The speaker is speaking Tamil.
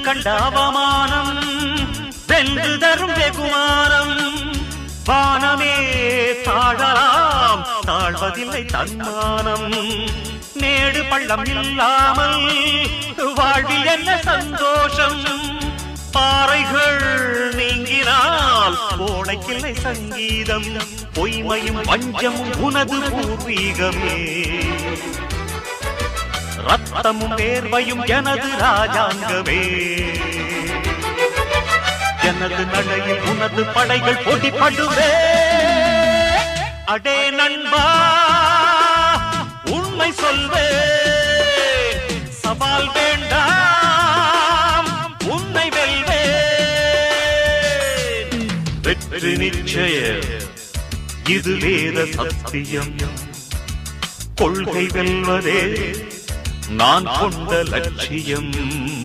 கண்ட அவமானம் வென்று தரும் வெகுமானம் வானமே தாழலாம் தாழ்வதில்லை தன்மானம் மேடு பள்ளம் இல்லாமல் வாழ்வில் என்ன சந்தோஷம் பாறைகள் நீங்கினால் கோடைக்கில்லை சங்கீதம் பொய்மையும் வஞ்சமும் உனது பூர்வீகமே ரத்தமும் வேர்வையும் எனது ராஜாங்கமே எனது நடையில் உனது படைகள் போட்டிப்படுவே அடே நண்பா உண்மை சொல்வே சவால் வேண்டாம் உன்னை வெல்வே வெற்றி நிச்சயம் இது வேத சத்தியம் கொள்கை வெல்வதே நான் கொண்ட லட்சியம்